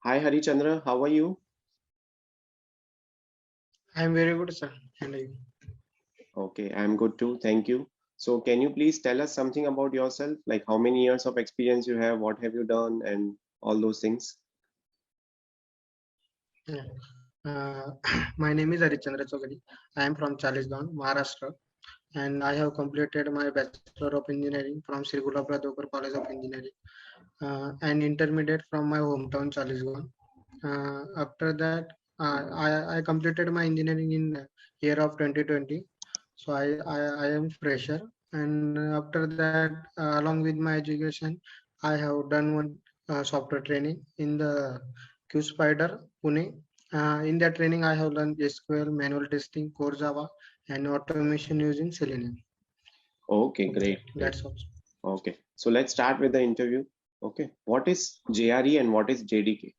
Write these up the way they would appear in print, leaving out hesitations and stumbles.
Hi Harichandra, how are you? I'm very good, sir. And you? Okay, I'm good too, thank you. So can you please tell us something about yourself, like how many years of experience you have, what have you done, and all those things? Yeah. My name is Harichandra Chogadi. I am from Chalisgaon, Maharashtra, and I have completed my Bachelor of Engineering from Sri Gulab Radhokar College of Engineering and intermediate from my hometown Chalisgaon. After that, I completed my engineering in year of 2020. So I am fresher, and after that, along with my education, I have done one software training in the Q Spider Pune. In that training, I have learned SQL, manual testing, core Java, and automation using Selenium. Okay, great, great. That's all. Okay, so let's start with the interview. Okay, what is JRE and what is JDK?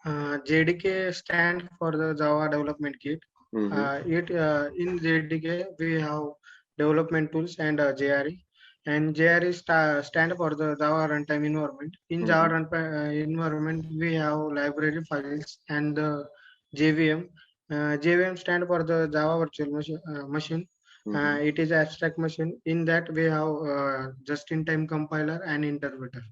JDK stands for the Java Development Kit. Mm-hmm, It In JDK we have development tools and JRE, and JRE stand for the Java runtime environment. In mm-hmm, Java runtime environment, we have library files and the JVM. JVM stand for the Java Virtual Machine. mm-hmm, It is abstract machine. In that we have just-in-time compiler and interpreter.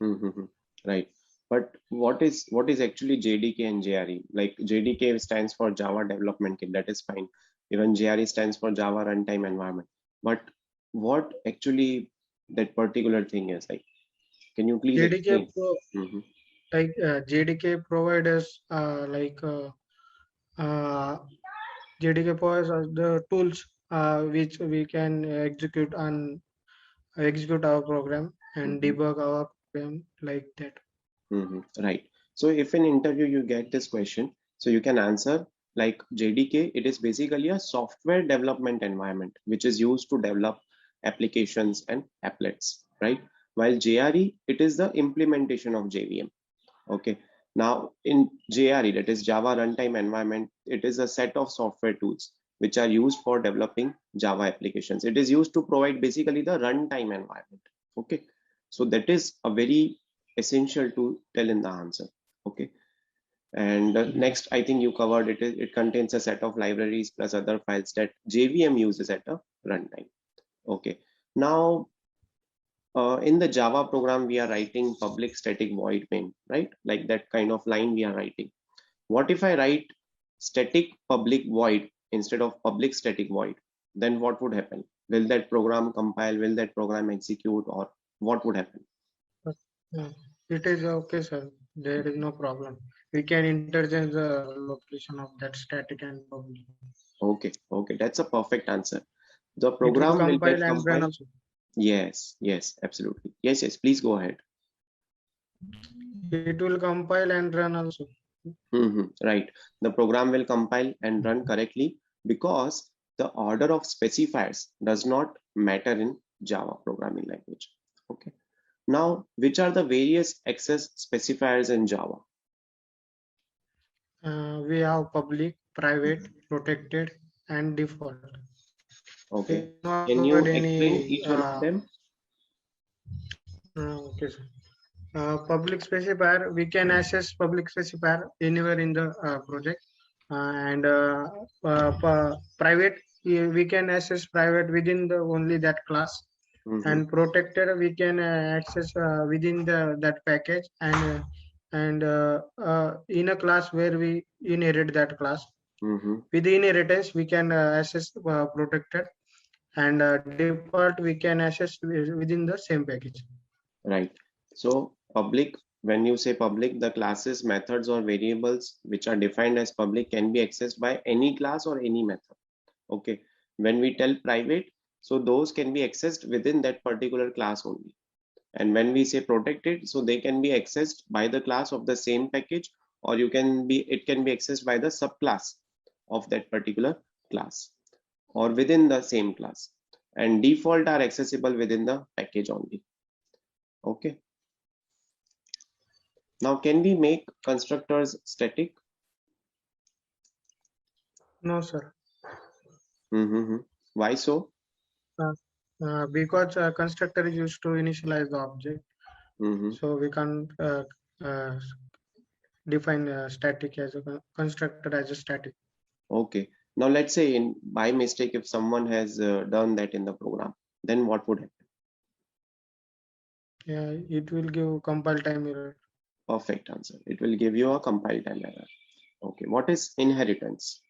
mm-hmm. Right. But what is actually JDK and JRE? Like JDK stands for Java Development Kit, that is fine. Even JRE stands for Java Runtime Environment. But what actually that particular thing is like? Can you please JDK explain? Mm-hmm, JDK provides uh, JDK provides us the tools which we can execute our program and mm-hmm, debug our program like that. mm-hmm. Right. So if in interview you get this question, so you can answer like JDK, it is basically a software development environment which is used to develop applications and applets, right? While JRE, it is the implementation of JVM. Okay. Now in JRE, that is Java Runtime Environment, it is a set of software tools which are used for developing Java applications. It is used to provide basically the runtime environment. Okay. So that is a very essential to tell in the answer. Okay. And next, I think you covered it. It contains a set of libraries plus other files that JVM uses at a runtime. Okay. Now, in the Java program, we are writing public static void main, right? Like that kind of line we are writing. What if I write static public void instead of public static void? Then what would happen? Will that program compile? Will that program execute? Or what would happen? But, it is okay, sir. There is no problem. We can interchange the location of that static and public. Okay, okay, that's a perfect answer. The It will program will compile get and run compiled. also. Yes, yes, absolutely. Yes, yes, please go ahead. It will compile and run also. Right. The program will compile and run correctly because the order of specifiers does not matter in Java programming language. Okay. Now, which are the various access specifiers in Java? We have public, private, protected, and default. We Okay. do not Can provide you explain any. each one of them? Okay, sir. Public specifier, we can access public specifier anywhere in the project, and private, we can access private within the only that class, Mm-hmm. and protected we can access within the that package and in a class where we inherit that class. Mm-hmm. With the inheritance, we can access protected, and default we can access within the same package. Right. So public, when you say public, the classes, methods, or variables which are defined as public can be accessed by any class or any method. Okay. When we tell private, so those can be accessed within that particular class only. And when we say protected, so they can be accessed by the class of the same package, or it can be accessed by the subclass of that particular class or within the same class. And default are accessible within the package only. Okay. Now, can we make constructors static? No, sir. Mm-hmm. Why so? Uh, because constructor is used to initialize the object, Mm-hmm. So we can't define static as a constructor as a static. Okay. Now let's say in by mistake, if someone has done that in the program, then what would happen? Yeah, it will give compile time error. Perfect answer. It will give you a compile time error. Okay. What is inheritance?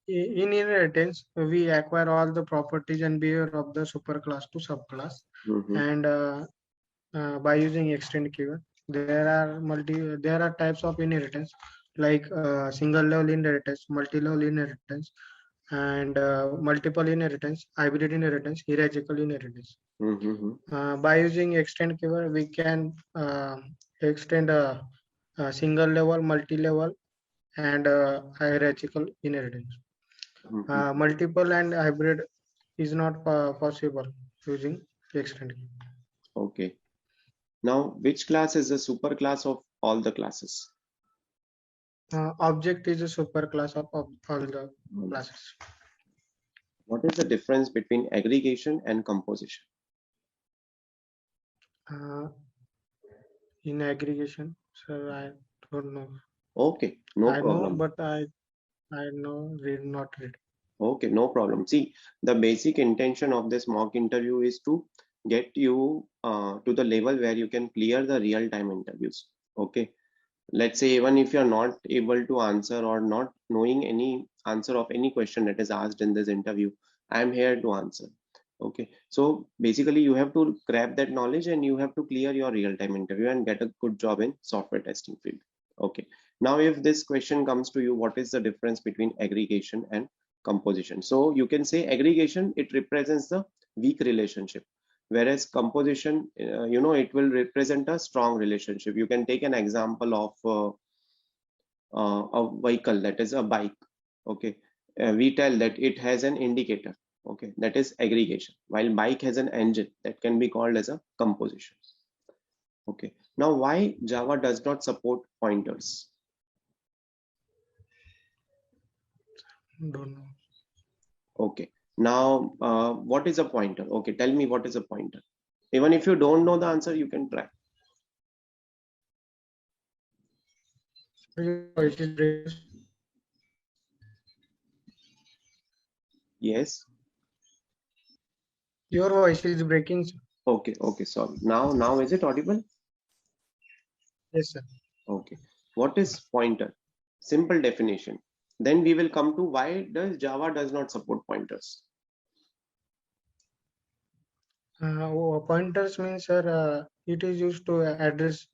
In inheritance, we acquire all the properties and behavior of the superclass to subclass, Mm-hmm. and by using extend keyword, there are types of inheritance like single level inheritance, multi level inheritance, and multiple inheritance, hybrid inheritance, hierarchical inheritance. Mm-hmm. By using extend keyword, we can extend a single level, multi level, and hierarchical inheritance. Mm-hmm. Multiple and hybrid is not possible using extend. Okay. Now, which class is the superclass of all the classes? Object is a superclass of all the classes. What is the difference between aggregation and composition? Uh, in aggregation, so I don't know. Okay, no I know, problem. but I know read not read. Okay, no problem. See, the basic intention of this mock interview is to get you to the level where you can clear the real-time interviews. Okay, let's say even if you're not able to answer or not knowing any answer of any question that is asked in this interview, I'm here to answer. Okay, so basically you have to grab that knowledge and you have to clear your real-time interview and get a good job in software testing field. Okay, now if this question comes to you, what is the difference between aggregation and composition? So you can say aggregation, it represents the weak relationship, whereas composition, it will represent a strong relationship. You can take an example of a vehicle, that is a bike. Okay, we tell that it has an indicator. Okay, that is aggregation, while bike has an engine, that can be called as a composition. Okay, now why Java does not support pointers? Don't know. Okay, now what is a pointer? Okay, tell me what is a pointer. Even if you don't know the answer, you can try. Your voice is breaking. Yes. Your voice is breaking. Okay, okay, sorry. Now is it audible? Yes, sir. Okay. What is pointer? Simple definition. Then we will come to why does Java does not support pointers. Pointers means, sir, it is used to address.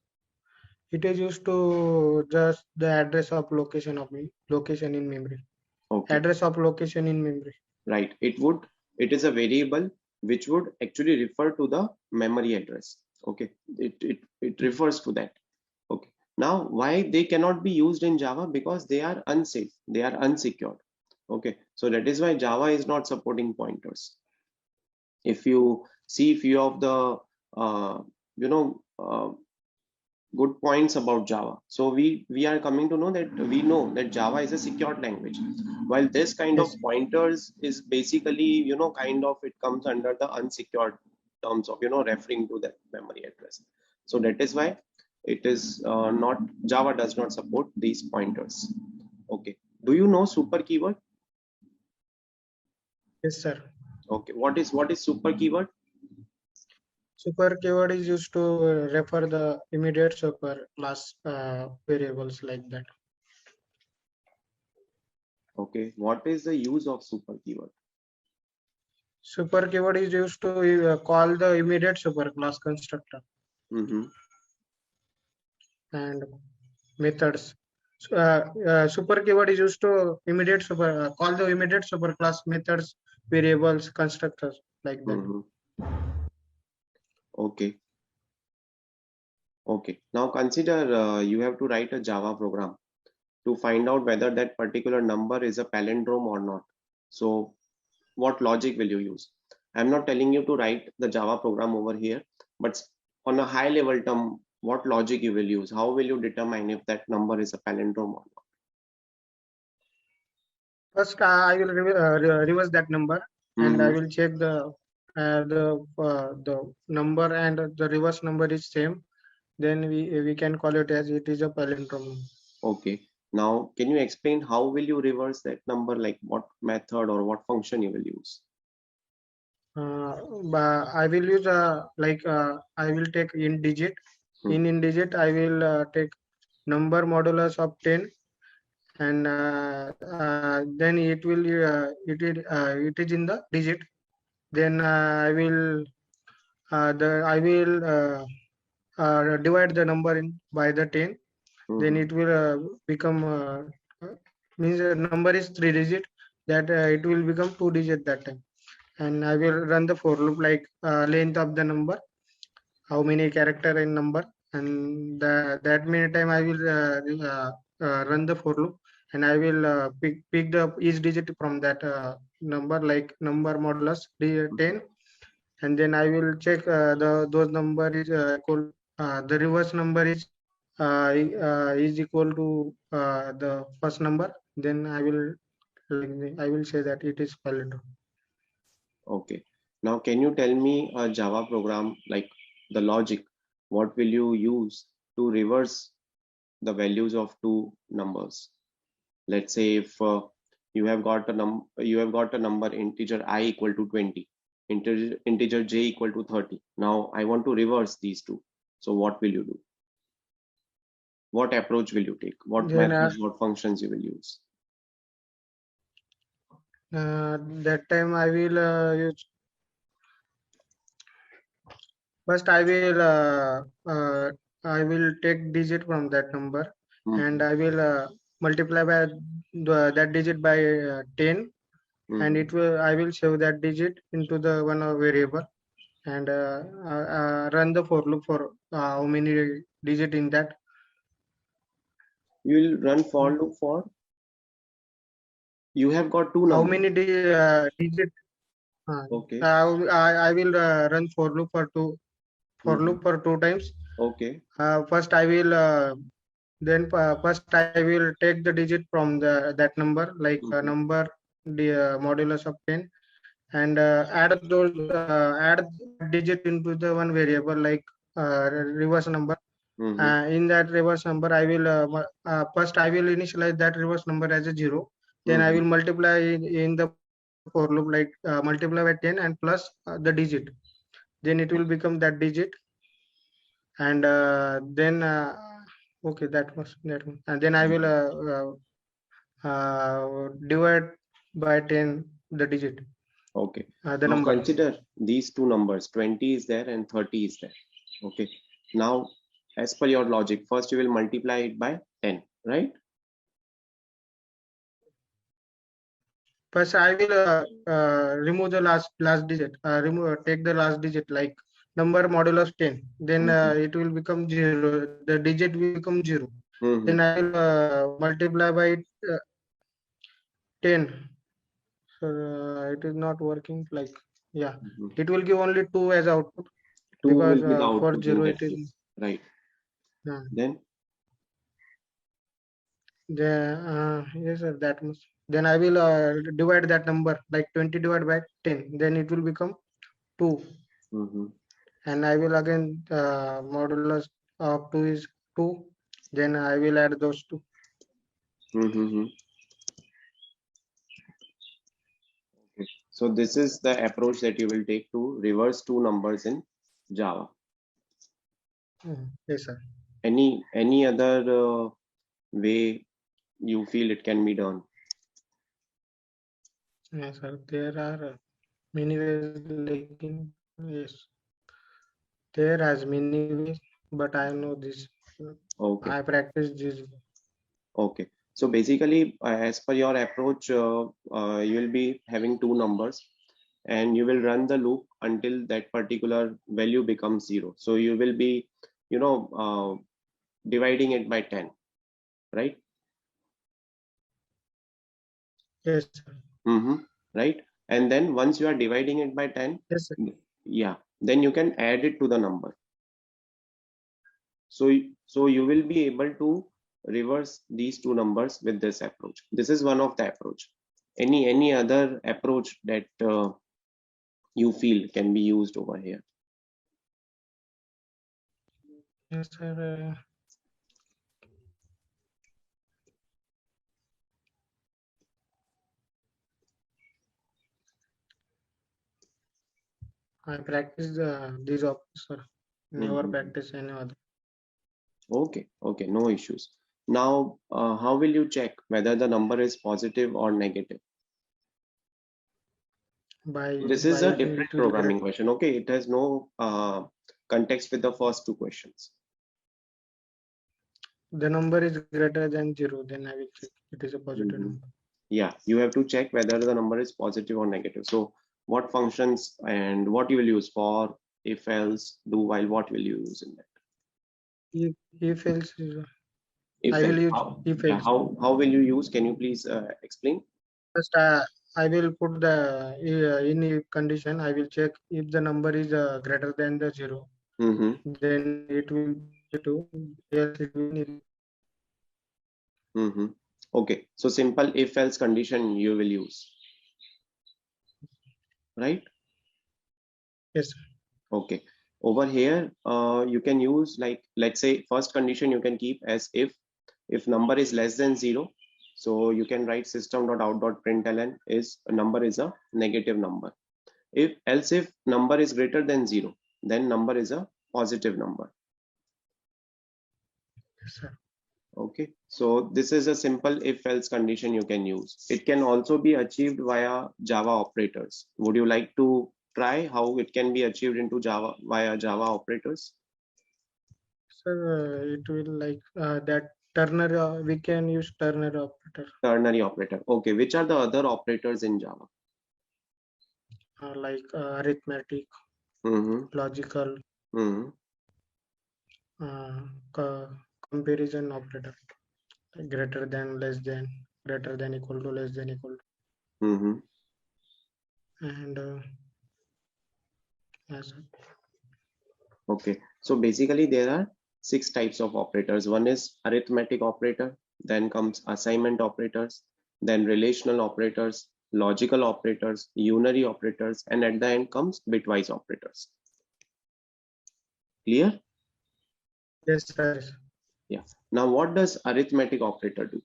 It is used to just the address of location of location in memory. Okay, Address of location in memory. right. It is a variable which would actually refer to the memory address. Okay, it refers to that. Okay. Now, why they cannot be used in Java? Because they are unsafe, they are unsecured. Okay, so that is why Java is not supporting pointers. If you see few of the uh, you know good points about Java. So we are coming to know that we know that Java is a secured language, while this kind of Yes. pointers is basically kind of it comes under the unsecured terms of referring to that memory address. So that is why it is not Java does not support these pointers. Okay. Do you know super keyword? Yes, sir. Okay. What is super keyword? Super keyword is used to refer the immediate super class variables like that. Okay. What is the use of super keyword? Super keyword is used to call the immediate super class constructor Mm-hmm. and methods. So, super keyword is used to immediate super call the immediate super class methods, variables, constructors like that. Mm-hmm. Okay. Okay. Now consider you have to write a Java program to find out whether that particular number is a palindrome or not. So what logic will you use? I'm not telling you to write the Java program over here, but on a high level term, what logic you will use? How will you determine if that number is a palindrome or First, I will reverse that number, not? and I Mm-hmm. will check the the number and the reverse number is same, then we can call it as it is a palindrome. Okay. Now, can you explain how will you reverse that number? Like what method or what function you will use? But I will use I will take in digit. Hmm. In digit, I will take number modulus of 10, and then it is in the digit. Then I will divide the number in by the 10. Then Hmm. it will become means the number is 3 digit, that it will become 2 digit that time. And I will run the for loop, like length of the number, how many character in number, and that many time I will run the for loop, and I will pick the each digit from that number, like number modulus 10, and then I will check the those number is equal, the reverse number is equal to the first number. Then I will say that it is palindrome. Okay. Now, can you tell me a Java program, like the logic, what will you use to reverse the values of two numbers? Let's say if you have got a number integer I equal to 20, integer j equal to 30. Now I want to reverse these two. So what will you do? What approach will you take? What Then methods, what functions you will use? that time I will use, first I will take digit from that number, and Hmm. I will multiply by that digit by 10, and Hmm. it will I will save that digit into the one variable, and run the for loop for how many digit in that. You will run for loop for, you have got two How numbers. many digit? Uh, Okay. I will run for Hmm. loop for 2 times. Okay. First I will first I will take the digit from the that number, like Hmm. number the modulus of 10, and add that digit into the one variable, like reverse number. Hmm. In that reverse number, I will first I will initialize that reverse number as a 0. Then I will Hmm. multiply in the for loop, like multiply by 10 and plus the digit. Then it will become that digit, and then okay, that was, and then I will divide by 10 the digit, Okay. the Now number. consider these two numbers, 20 is there and 30 is there. Okay. Now, as per your logic, first you will multiply it by 10, right? First, I will remove the last digit. Take the last digit, like number modulus 10. Then Mm-hmm. it will become 0. The digit will become 0. Then Mm-hmm. I will multiply by 10. So it is not working. Like, yeah, Mm-hmm. it will give only 2 as output, 2 because will be the for output in 0 that it is. case, right? Uh, Then, yes, sir, that much. Then I will divide that number, like 20 divided by 10. Then it will become 2. mm-hmm. And I will again modulus of 2 is 2. Then I will add those two. Mm-hmm. Okay. So this is the approach that you will take to reverse two numbers in Java. Yes, sir. Any other way you feel it can be done? Yes, sir. There are many ways, like yes, there has many ways, but I know this. I Okay. practice this. Okay. So basically, as per your approach, you will be having two numbers and you will run the loop until that particular value becomes 0. So you will be, you know, dividing it by 10, right? Yes, sir. Mm-hmm. Right. And then once you are dividing it by 10, Yes, sir. yeah, then you can add it to the number. So you will be able to reverse these two numbers with this approach. This is one of the approach. Any other approach that you feel can be used over here? Yes, sir. I practice these options, sir. Never practice any other. Okay, okay, no issues. Now, how will you check whether the number is positive or negative? This is By a using different little programming question. Okay, it has no context with the first two questions. the number is greater than 0, then I will check it is a positive number. Yeah, you have to check whether the number is positive or negative. So what functions and what you will use for, if else, do while, what will you use in that? If else, If I will else, use how, if yeah, else. how will you use? Can you please explain? First, I will put the in if condition. I will check if the number is greater than the 0. Then it will be positive. Yes, it will be. Okay, so simple if else condition you will use, right? Yes. Okay, over here, you can use, like, let's say first condition you can keep as if number is less than 0, so you can write system.out.println is a number is a negative number. If number is greater than 0, then number is a positive number. Yes, sir. Okay, so this is a simple if else condition you can use. It can also be achieved via Java operators. Would you like to try how it can be achieved into Java via Java operators? Sir, it will like that Turner. We can use Turner operator, Ternary operator. Okay, which are the other operators in Java? like arithmetic, Mm-hmm. logical, Mm-hmm. uh, comparison operator, like greater than, less than, greater than, equal to, less than, equal to, Mm-hmm. and yes, Okay, so basically there are 6 types of operators. One is arithmetic operator, then comes assignment operators, then relational operators, logical operators, unary operators, and at the end comes bitwise operators. Clear? yes, sir. Yeah. Now what does arithmetic operator do?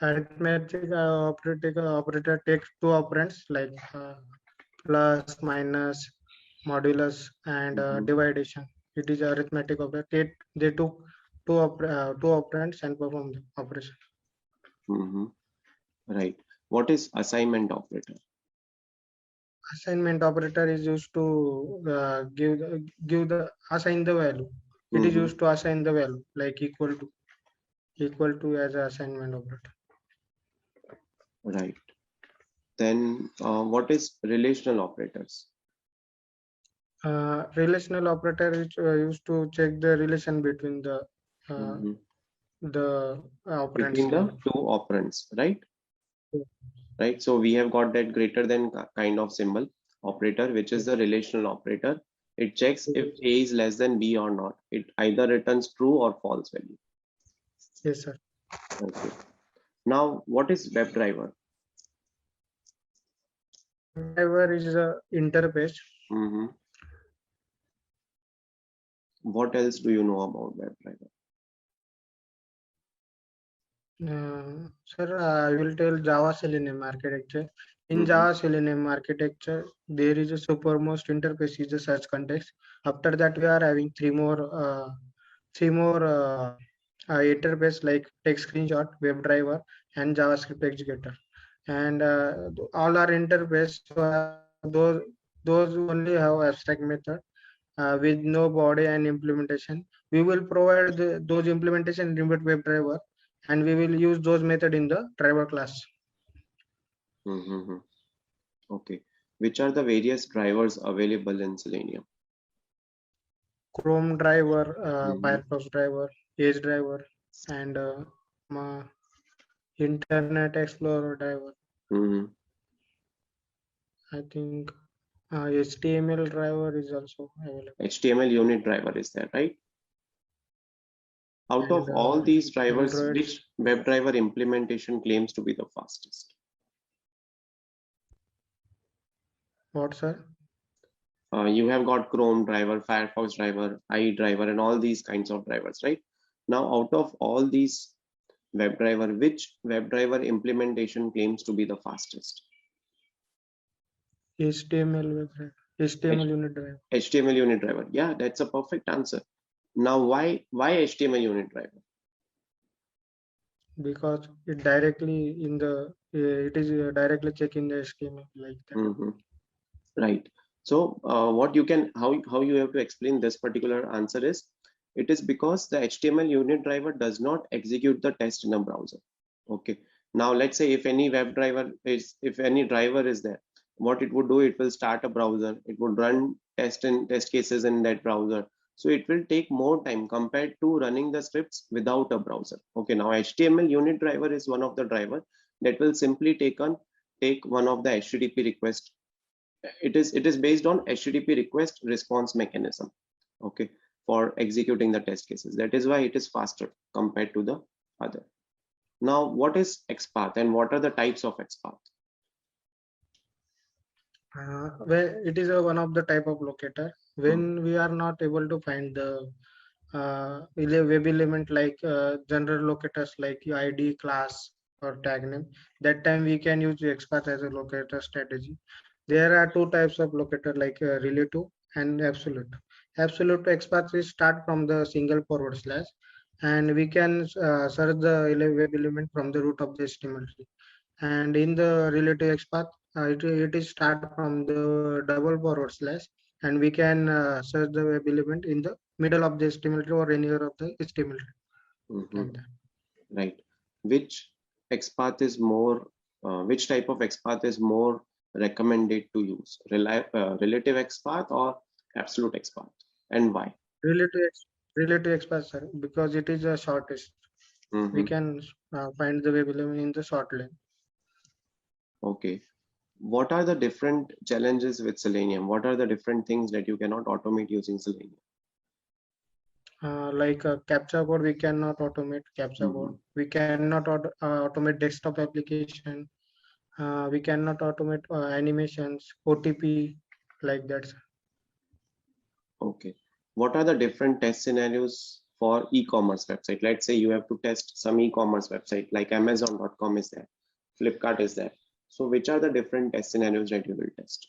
Arithmetic operator takes two operands like plus, minus, modulus, and division. It is arithmetic operator. They took two operands and perform the operation. Right. What is assignment operator? Assignment operator is used to give the assign the value. It is used to assign the value like equal to as an assignment operator. Right. Then what is relational operators? Relational operator is used to check the relation between the operands Between like. the two operands, right? Right. So we have got that greater than kind of symbol operator, which is the relational operator. It checks if A is less than B or not. It either returns true or false value. Yes, sir. Okay. Now, what is WebDriver? Driver is a interface. What else do you know about WebDriver? Sir, I will tell Java Selenium architecture. In Java Selenium architecture, there is a supermost interface is the search context. After that, we are having three more interface like text screenshot, WebDriver, and JavaScript executor. And all our interface those only have abstract method with no body and implementation. We will provide those implementation in remote WebDriver, and we will use those method in the driver class. Okay. Which are the various drivers available in Selenium? Chrome driver, Firefox driver, Edge driver, and Internet Explorer driver. I think HTML driver is also available. HTML unit driver is there, right? Out And of all these drivers, Android, which WebDriver implementation claims to be the fastest? What, sir? You have got Chrome driver, Firefox driver, IE driver, and all these kinds of drivers, right? Now, out of all these WebDriver, which WebDriver implementation claims to be the fastest? HTML web drive, HTML unit drive. HTML unit driver. Yeah, that's a perfect answer. Now, why HTML unit driver? Because it directly in the it is directly checking the HTML like that. Mhm. Right. So, what you can how you have to explain this particular answer is, it is because the HTML unit driver does not execute the test in a browser. Okay. Now, let's say if any driver is there, what it would do, it will start a browser, it would run test cases in that browser. So it will take more time compared to running the scripts without a browser. Okay. Now, HTML unit driver is one of the driver that will simply take one of the HTTP request. It is based on HTTP request response mechanism, okay, for executing the test cases. That is why it is faster compared to the other. Now, what is XPath and what are the types of XPath? Where it is one of the type of locator when we are not able to find the web element like general locators like ID, class, or tag name. That time we can use XPath as a locator strategy. There are two types of locator like relative and absolute. Absolute XPath is start from the single forward slash, and we can search the web element from the root of the HTML tree. And in the relative XPath, it is start from the double forward slash, and we can search the web element in the middle of the HTML tree or anywhere of the HTML tree, Mhm. like that. Right. Which XPath is more, which type of XPath is more recommended to use? Relative XPath or absolute XPath? And why? Relative XPath, sir, because it is the shortest. We Mhm. can find the web element in the short lane. Okay. What are the different challenges with Selenium? What are the different things that you cannot automate using Selenium? Like captcha code, we cannot automate captcha code. Mhm. We cannot automate desktop application. We cannot automate animations, OTP, like that. Okay. What are the different test scenarios for e-commerce website? Let's say you have to test some e-commerce website like Amazon.com is there, Flipkart is there. So which are the different test scenarios that you will test?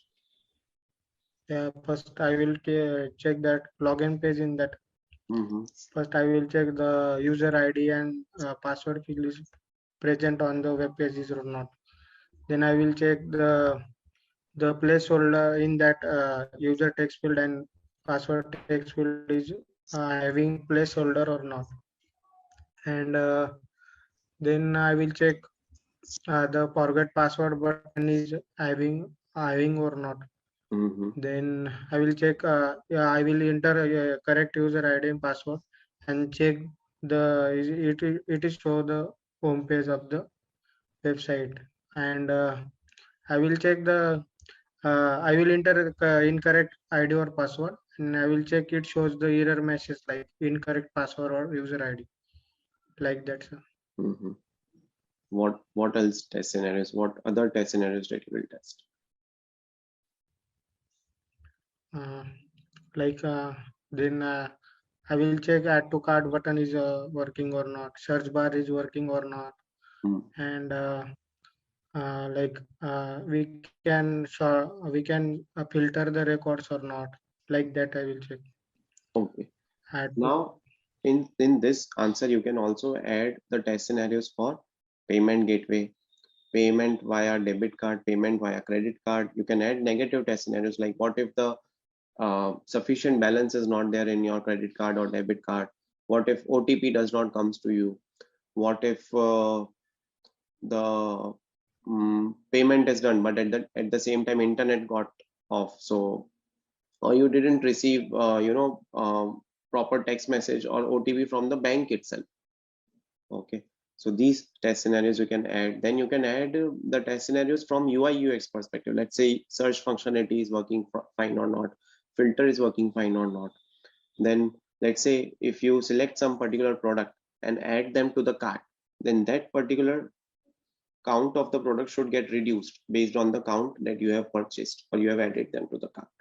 Yeah, first I will check that login page in that. Mm-hmm. First I will check the user ID and password field is present on the web pages or not. Then I will check the placeholder in that user text field and password text field is having placeholder or not. And then I will check the forget password button is having or not. Mm-hmm. Then I will check. Yeah, I will enter correct user ID and password and check it is show the home page of the website. And I will check the I will enter incorrect ID or password, and I will check it shows the error message like incorrect password or user ID, like that, sir. Mm-hmm. What else test scenarios? What other test scenarios that you will test? Uh, like then I will check add to cart button is working or not, search bar is working or not, Mm. and like we can filter the records or not, like that I will check. Okay. Add to Now, in this answer, you can also add the test scenarios for payment gateway, payment via debit card, payment via credit card. You can add negative test scenarios like what if the sufficient balance is not there in your credit card or debit card? What if OTP does not comes to you? What if the payment is done, but at the same time internet got off, so or you didn't receive proper text message or OTP from the bank itself. Okay, so these test scenarios you can add. Then you can add the test scenarios from UI UX perspective. Let's say search functionality is working fine or not, filter is working fine or not. Then let's say if you select some particular product and add them to the cart, then that particular count of the product should get reduced based on the count that you have purchased or you have added them to the cart.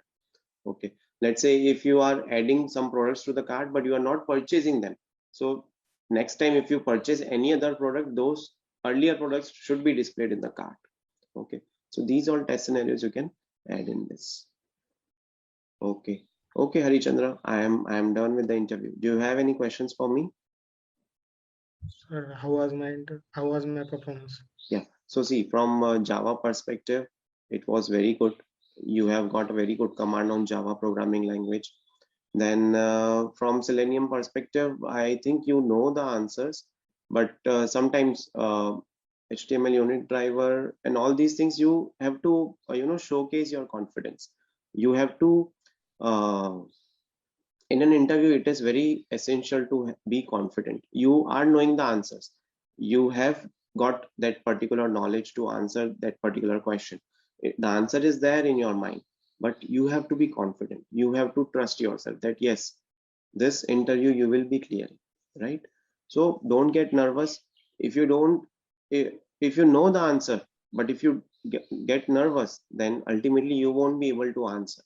Okay, let's say if you are adding some products to the cart but you are not purchasing them, so next time if you purchase any other product, those earlier products should be displayed in the cart. Okay, so these all test scenarios you can add in this. Okay, okay, Harichandra, I am done with the interview. Do you have any questions for me? Sir, how was my performance? Yeah, so see, from Java perspective, it was very good. You have got a very good command on Java programming language. Then from Selenium perspective, I think you know the answers, but sometimes HTML unit driver and all these things, you have to showcase your confidence. You have to in an interview, it is very essential to be confident. You are knowing the answers. You have got that particular knowledge to answer that particular question. The answer is there in your mind, but you have to be confident. You have to trust yourself that yes, this interview you will be clearing, right? So don't get nervous. If you don't, if you know the answer, but if you get nervous, then ultimately you won't be able to answer.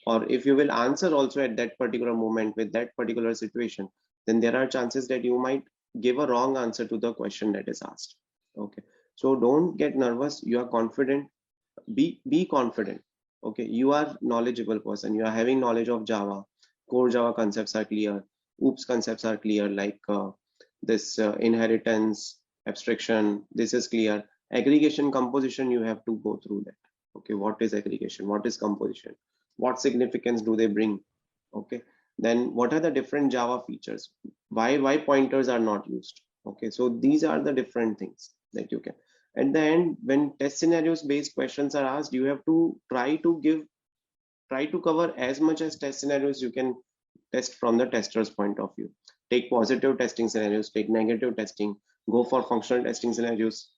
Or if you will answer also at that particular moment with that particular situation, then there are chances that you might give a wrong answer to the question that is asked. Okay, so don't get nervous. You are confident. Be confident. Okay, you are knowledgeable person. You are having knowledge of Java. Core Java concepts are clear. Oops concepts are clear, like this inheritance, abstraction, this is clear. Aggregation, composition, you have to go through that. Okay, what is aggregation, what is composition, what significance do they bring? Okay, then what are the different Java features, why pointers are not used? Okay, so these are the different things that you can. At the end, when test scenarios based questions are asked, you have to try to cover as much as test scenarios you can test from the tester's point of view. Take positive testing scenarios, take negative testing, go for functional testing scenarios.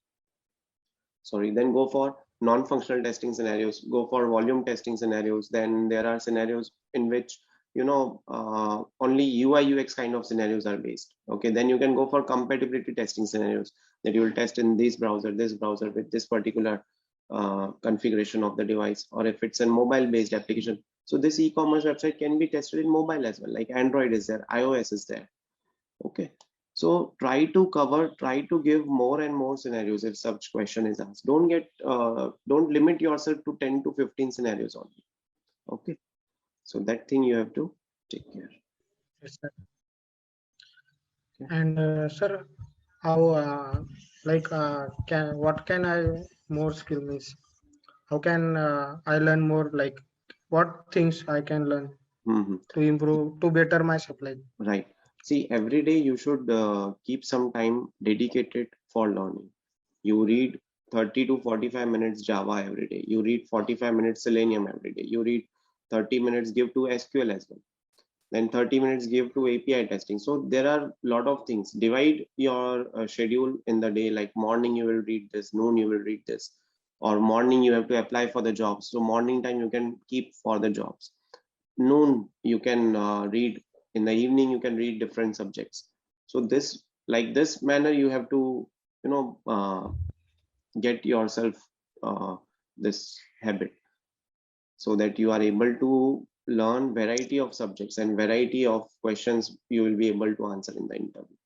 Sorry, then go for non-functional testing scenarios, go for volume testing scenarios. Then there are scenarios in which only UI UX kind of scenarios are based. Okay, then you can go for compatibility testing scenarios that you will test in this browser with this particular configuration of the device, or if it's a mobile based application. So this e-commerce website can be tested in mobile as well, like Android is there, iOS is there. Okay, so try to give more and more scenarios if such question is asked. Don't limit yourself to 10 to 15 scenarios only. Okay, so that thing you have to take care. Yes, sir. Okay. And sir, how what can I more skill means? How can I learn more? Like what things I can learn Mhm. to improve to better myself? Like Right. See, every day you should keep some time dedicated for learning. You read 30 to 45 minutes Java every day. You read 45 minutes Selenium every day. You read 30 minutes give to SQL as well. Then 30 minutes give to API testing. So there are a lot of things. Divide your schedule in the day, like morning you will read this, noon you will read this, or morning you have to apply for the jobs. So morning time you can keep for the jobs. Noon you can read, in the evening you can read different subjects. So this, like this manner you have to get yourself this habit, so that you are able to learn variety of subjects and variety of questions you will be able to answer in the interview.